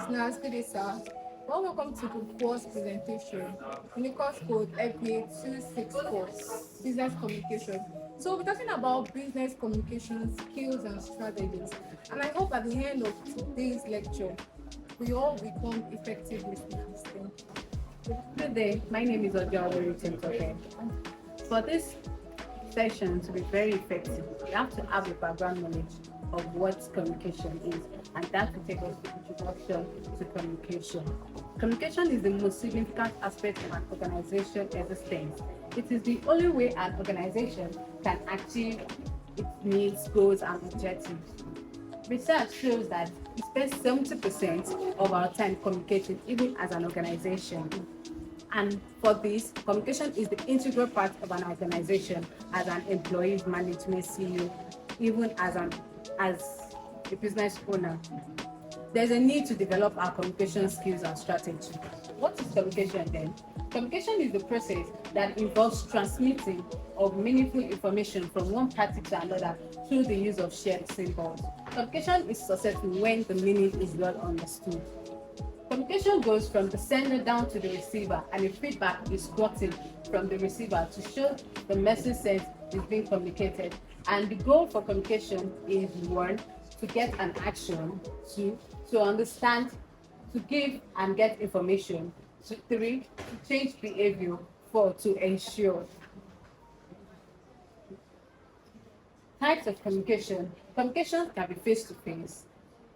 listeners, good day, sir. Well, welcome to the course presentation in the course code FBA 264, Business Communication. So we'll be talking about business communication skills and strategies. And I hope at the end of today's lecture, we all become effective listeners. Thank you. Good day. My name is Ojawo Tintoke. For this session to be very effective, we have to have a background knowledge of what communication is, and that will take us to introduction to communication. Communication is the most significant aspect of an organization existence. It is the only way an organization can achieve its needs, goals, and objectives. Research shows that we spend 70% of our time communicating, even as an organization. And for this, communication is the integral part of an organization as an employee, management, CEO, even as a business owner. There's a need to develop our communication skills and strategy. What is communication then? Communication is the process that involves transmitting of meaningful information from one party to another through the use of shared symbols. Communication is successful when the meaning is well understood. Communication goes from the sender down to the receiver, and the feedback is gotten from the receiver to show the message sent is being communicated. And the goal for communication is one, to get an action, two, to understand, to give and get information, three, to change behavior, four, to ensure. Types of communication. Communication can be face-to-face,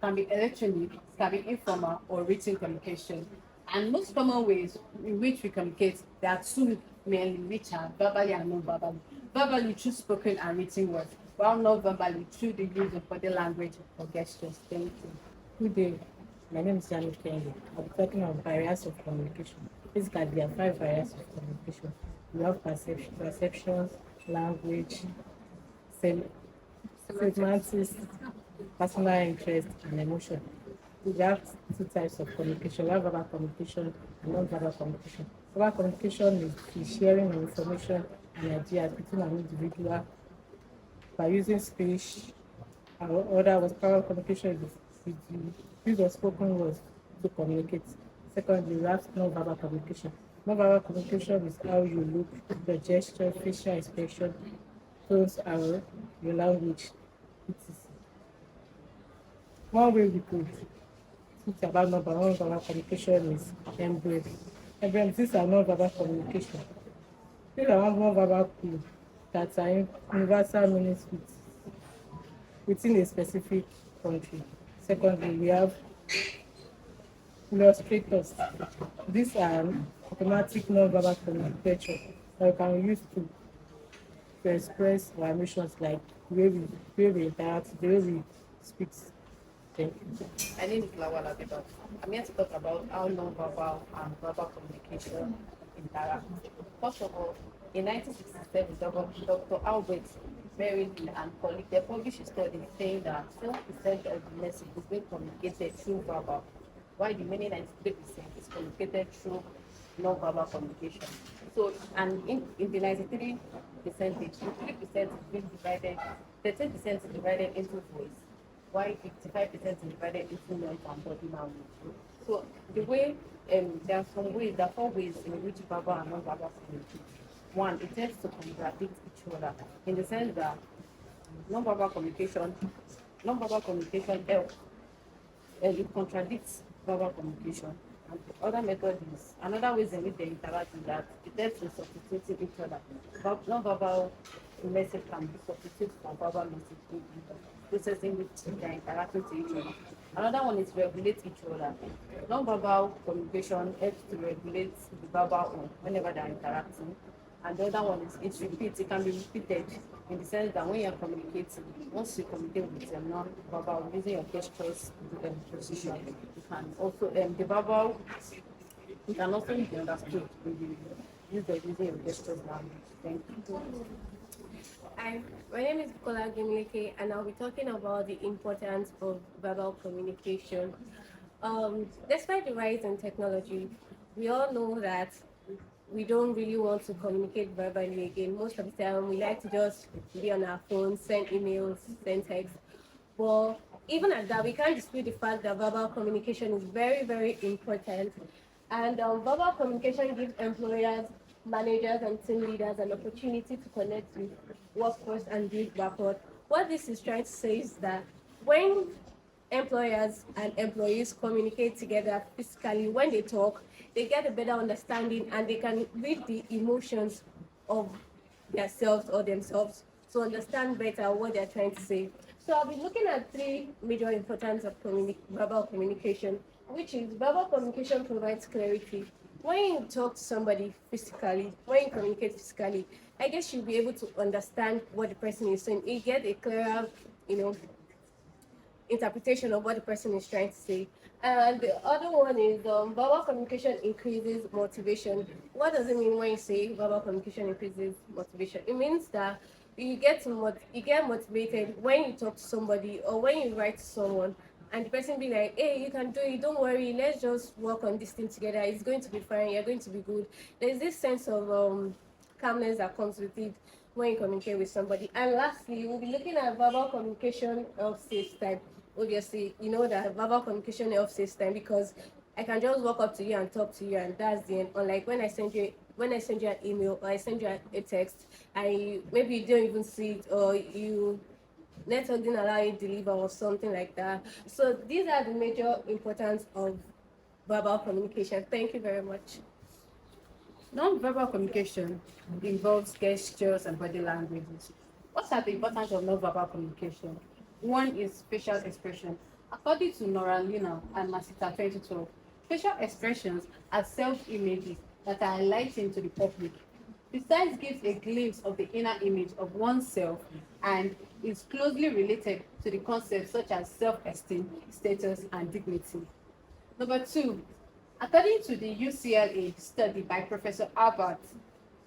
can be electronic, can be informal or written communication. And most common ways in which we communicate, there are two mainly, which are verbally and non-verbally. Verbally through spoken and written words, while non-verbally through the use of body language or gestures. Thank you. Good day. My name is Yanu Kenny. I'll be talking about barriers of communication. Basically, there are five barriers of communication. We have perceptions, language, semantics, personal interest, and emotion. We have two types of communication. We have verbal communication and non-verbal communication. Verbal communication is the sharing of information and ideas between an individual by using speech. Other was verbal communication is the use of spoken words to communicate. Secondly, we have non-verbal communication. Non-verbal communication is how you look, your gesture, facial expression, tones, and your language. Etc. One way we could speak about non-verbal communication is embrace. Embrace, these are non-verbal communication. These are non-verbal clues that are universal meanings within a specific country. Secondly, we have illustrators. These are automatic non-verbal communication that we can use to express our emotions, like the way we interact, the way we speak. Thank you. My name is Lawal Abibat. I'm here to talk about how non-verbal and verbal communication interact. First of all, in 1967, Dr. Albert Merrill and colleagues they published a study saying that 12% of the message is being communicated through verbal, while the remaining 93% is communicated through non-verbal communication. So, and in the 93 percentage, 3% is being divided, 13% is divided into voice, while 55% is divided into noise and body language. So the way there are four ways in which verbal and non-verbal communicate. One, it tends to contradict each other in the sense that non-verbal communication, helps and it contradicts verbal communication. And the other method is another ways in which they interact is that it tends to substitute each other. Non-verbal message can be substituted for verbal message in the process in which they are interacting to each other. Another one is regulate each other. Non-verbal communication helps to regulate the verbal one whenever they are interacting. And the other one is it repeats, it can be repeated in the sense that when you're communicating, once you communicate with them non-verbal using your gestures position, you can also the verbal you can also be understood when you use the using your gestures language. Thank you. Hi, my name is Bukola Gimleke, and I'll be talking about the importance of verbal communication. Despite the rise in technology, we all know that we don't really want to communicate verbally again. Most of the time, we like to just be on our phones, send emails, send texts. But even at that, we can't dispute the fact that verbal communication is very, very important. And verbal communication gives employers, managers, and team leaders an opportunity to connect with workforce and build rapport. What this is trying to say is that when employers and employees communicate together physically, when they talk, they get a better understanding and they can read the emotions of themselves or themselves to understand better what they're trying to say. So I'll be looking at three major importance of verbal communication, which is verbal communication provides clarity. When you talk to somebody physically, when you communicate physically, I guess you'll be able to understand what the person is saying. You get a clearer, you know, interpretation of what the person is trying to say. And the other one is verbal communication increases motivation. What does it mean when you say verbal communication increases motivation? It means that you get motivated when you talk to somebody or when you write to someone and the person be like, hey, you can do it, don't worry, let's just work on this thing together. It's going to be fine, you're going to be good. There's this sense of calmness that comes with it when you communicate with somebody. And lastly, we'll be looking at verbal communication of saves time. Obviously, you know that verbal communication helps saves time because I can just walk up to you and talk to you, and that's the end. Unlike when I send you an email or I send you a text, and maybe you don't even see it, or you network didn't allow you to deliver or something like that. So these are the major importance of verbal communication. Thank you very much. Non-verbal communication involves gestures and body languages. What are the importance of non-verbal communication? One is facial expression. According to Nora Luna and Masita 2012, facial expressions are self-images that are enlightening to the public. The size gives a glimpse of the inner image of oneself and is closely related to the concepts such as self-esteem, status, and dignity. Number two, according to the UCLA study by Professor Albert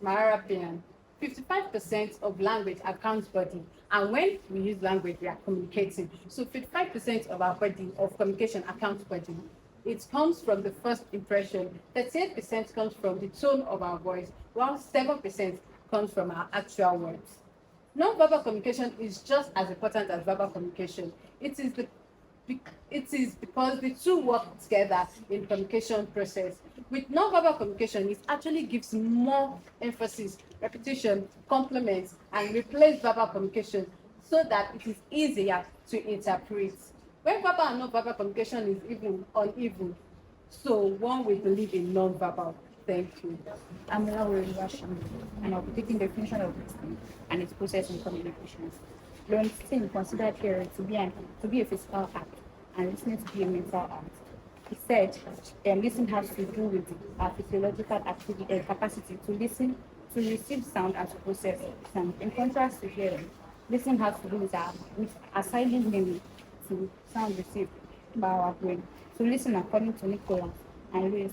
Maharapian, 55% of language accounts body. And when we use language, we are communicating. So 55% of our body, of communication, accounts body. It comes from the first impression. 38% comes from the tone of our voice, while 7% comes from our actual words. Non-verbal communication is just as important as verbal communication. It is because the two work together in communication process. With non-verbal communication, it actually gives more emphasis, repetition, complements, and replace verbal communication so that it is easier to interpret. When verbal and non-verbal communication is even uneven, so one will believe in non-verbal. Thank you. I'm Laura Washington, and I'll be taking the definition of listening and its process in communications. Listening considered here to be a physical act and listening to be a mental act. He said, listening has to do with our physiological activity and capacity to listen, to receive sound, and to process sound. In contrast to hearing, listening has to do with assigning meaning to sound received by our brain. To listen, according to Nicholas and Lewis,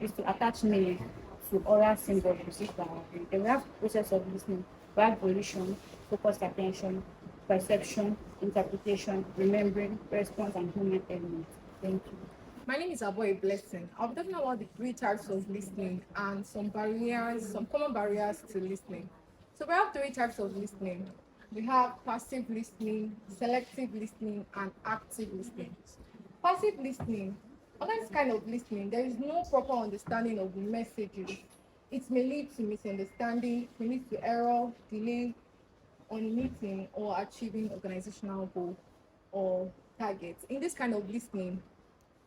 is to attach meaning to oral symbols received by our brain. Then we have the process of listening. We have volition, focused attention, perception, interpretation, remembering, response, and human element. Thank you. My name is Aboy Blessing. I'll be talking about the three types of listening and some barriers, some common barriers to listening. So we have three types of listening. We have passive listening, selective listening, and active listening. Passive listening. Under this kind of listening, there is no proper understanding of the messages. It may lead to misunderstanding, may lead to error, delay on meeting or achieving organizational goal or targets. In this kind of listening,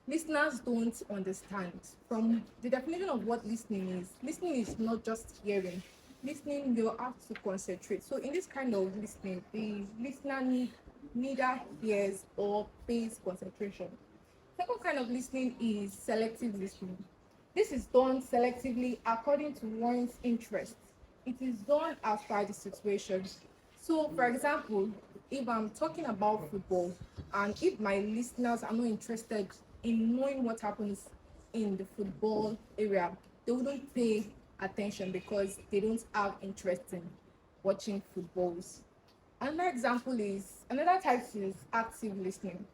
listeners don't understand. From the definition of what listening is not just hearing. Listening, you have to concentrate. So in this kind of listening, the listener neither hears or pays concentration. Second kind of listening is selective listening. This is done selectively according to one's interest. It is done as per the situation. So, for example, if I'm talking about football and if my listeners are not interested in knowing what happens in the football area, they wouldn't pay attention because they don't have interest in watching footballs. Another type is active listening.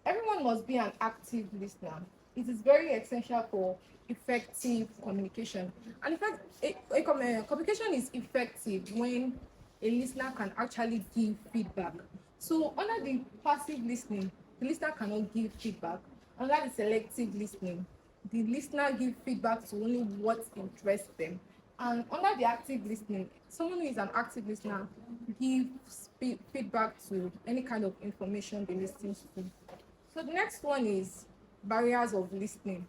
Everyone must be an active listener. It is very essential for effective communication. And in fact, communication is effective when a listener can actually give feedback. So, under the passive listening, the listener cannot give feedback. Unlike the selective listening, the listener give feedback to only what interests them. And under the active listening, someone who is an active listener gives feedback to any kind of information they listen to. So the next one is barriers of listening.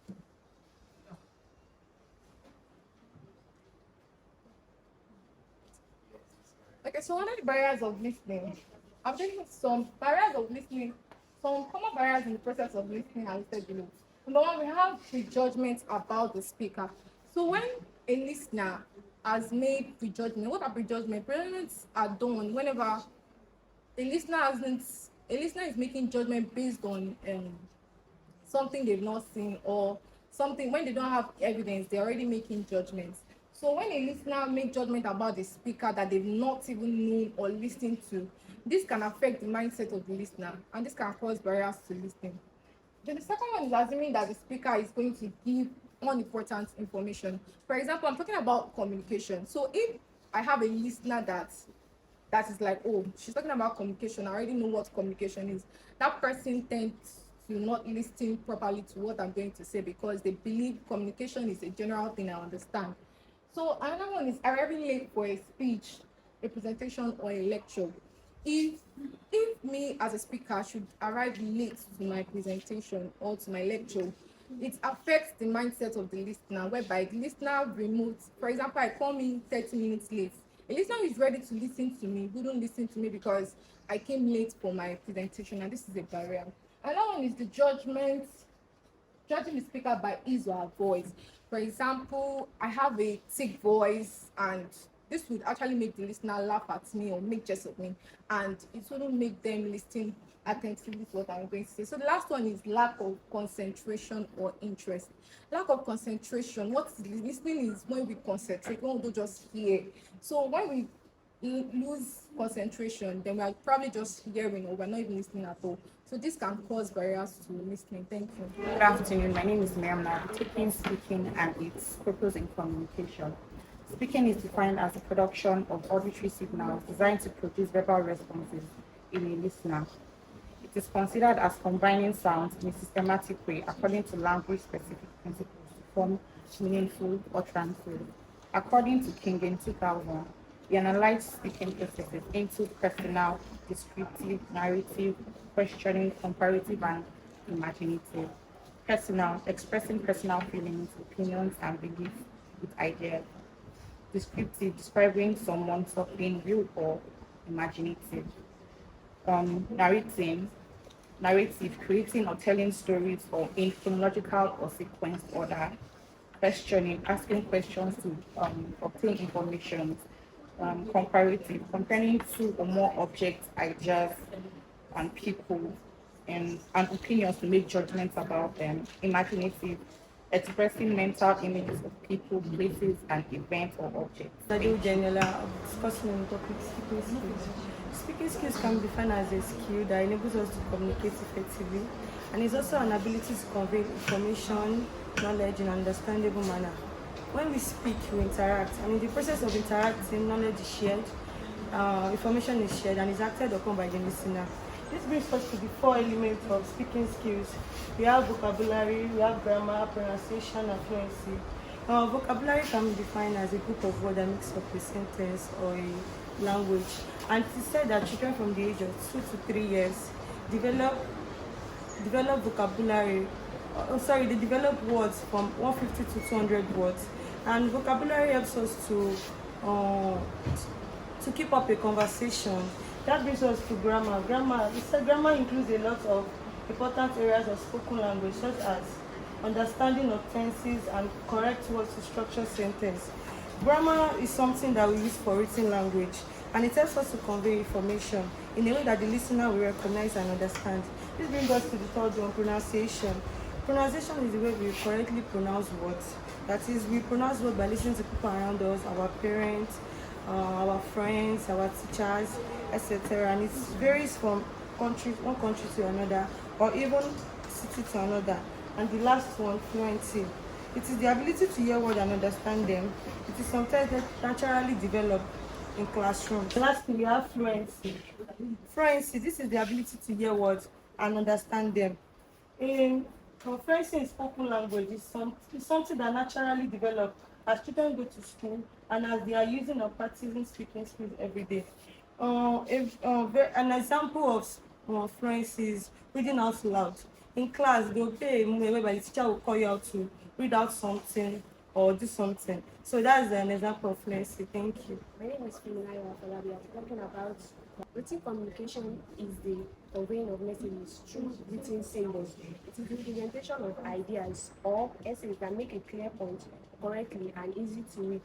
Okay, so under the barriers of listening, I'm taking some barriers of listening, some common barriers in the process of listening are listed below. Number one, we have prejudgment about the speaker. So when a listener has made prejudgment, what are prejudgment? Prejudgments are done whenever a listener is making judgment based on something they've not seen, or something when they don't have evidence, they're already making judgments. So when a listener make judgment about the speaker that they've not even known or listened to, this can affect the mindset of the listener, and this can cause barriers to listening. Then the second one is assuming that the speaker is going to give unimportant information. For example, I'm talking about communication. So if I have a listener that is like, oh, she's talking about communication, I already know what communication is, that person tends to not listen properly to what I'm going to say because they believe communication is a general thing I understand. So another one is arriving late for a speech, a presentation, or a lecture. If if me as a speaker should arrive late to my presentation or to my lecture, it affects the mindset of the listener, whereby the listener removes, for example, I come in 30 minutes late. A listener who is ready to listen to me wouldn't listen to me because I came late for my presentation, and this is a barrier. Another one is the judging the speaker by his or her voice. For example, I have a thick voice, and this would actually make the listener laugh at me or make jest of me, and it wouldn't make them listen attentively to what I'm going to say. So the last one is lack of concentration or interest. Lack of concentration. What listening is when we concentrate, when we don't just hear. So when we lose concentration, then we are probably just hearing or we're not even listening at all. So this can cause barriers to listening. Thank you. Good afternoon. My name is Miriam. Now, taking speaking and its purpose in communication. Speaking is defined as the production of auditory signals designed to produce verbal responses in a listener. It is considered as combining sounds in a systematic way according to language-specific principles to form meaningful utterances. According to King in 2000, he analyzed speaking processes into personal, descriptive, narrative, questioning, comparative, and imaginative. Personal, expressing personal feelings, opinions, and beliefs with ideas. Descriptive, describing someone, something real or imaginative. Narrating, narrative, creating or telling stories or in chronological or sequenced order. Questioning, asking questions to obtain information. Comparative, comparing two or more objects, ideas, and people, and opinions to make judgments about them. Imaginative, expressing mental images of people, places, and events or objects. Sadio Daniela of discussing on the topic speaking skills. Speaking skills can be defined as a skill that enables us to communicate effectively, and is also an ability to convey information, knowledge in an understandable manner. When we speak, we interact, and in the process of interacting, knowledge is shared, information is shared, and is acted upon by the listener. This brings us to the four elements of speaking skills. We have vocabulary, we have grammar, pronunciation, and fluency. Vocabulary can be defined as a group of words that makes up a sentence or a language. And it is said that children from the age of 2 to 3 years develop vocabulary. They develop words from 150 to 200 words. And vocabulary helps us to keep up a conversation. That brings us to grammar. Grammar includes a lot of important areas of spoken language, such as understanding of tenses and correct words to structure sentence. Grammar is something that we use for written language, and it helps us to convey information in a way that the listener will recognize and understand. This brings us to the third one, pronunciation. Pronunciation is the way we correctly pronounce words. That is, we pronounce words by listening to people around us, our parents, our friends, our teachers, etc. And it varies from one country to another, or even city to another. And the last one, fluency. It is the ability to hear words and understand them. It is sometimes naturally developed in classrooms. Lastly, we have fluency. Fluency, this is the ability to hear words, and understand them. In Fluency in spoken language is something that naturally develops as children go to school and as they are using or practicing speaking skills every day. An example of fluency is reading out loud. In class, there will be a moment whereby the teacher will call you out to read out something or do something. So that's an example of fluency. Thank you. My name is Funaya Afolabi. I'm talking about written communication is the conveying of messages through written symbols. It is the presentation of ideas or essays that make a clear point correctly and easy to read.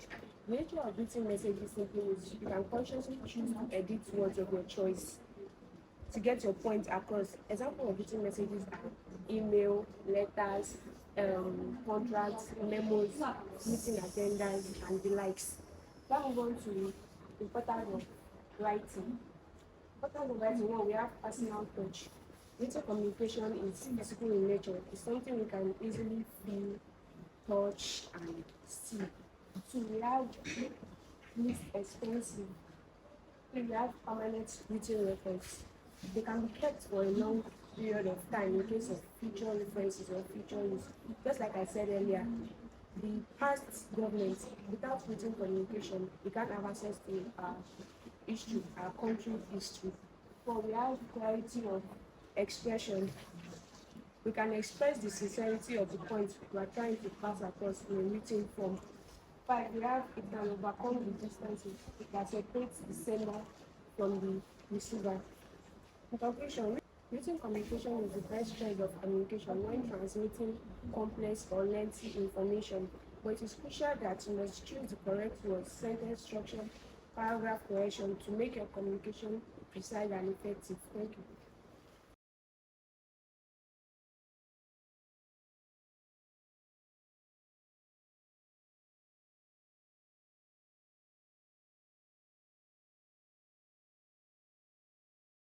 The nature of written messages simply is you can consciously choose to edit words of your choice to get your point across. Example of written messages are email, letters, contracts, memos, meeting agendas, and the likes. Now move on to the importance of writing. Importance of writing, one, we have personal touch. Written communication is physical in nature. It's something we can easily feel, touch, and see. So we have least expensive. We have permanent written records. They can be kept for a long period of time in case of future references or future use. Just like I said earlier, the past government, without written communication, we can't have access to our history, our country history. But we have clarity of expression. We can express the sincerity of the point we are trying to pass across in a written form. Five, we have it can overcome the distances that separates the sender from the receiver. In conclusion, written communication is the best choice of communication when transmitting complex or lengthy information, but it is crucial that you must choose the correct words, sentence structure, paragraph correction to make your communication precise and effective. Thank you.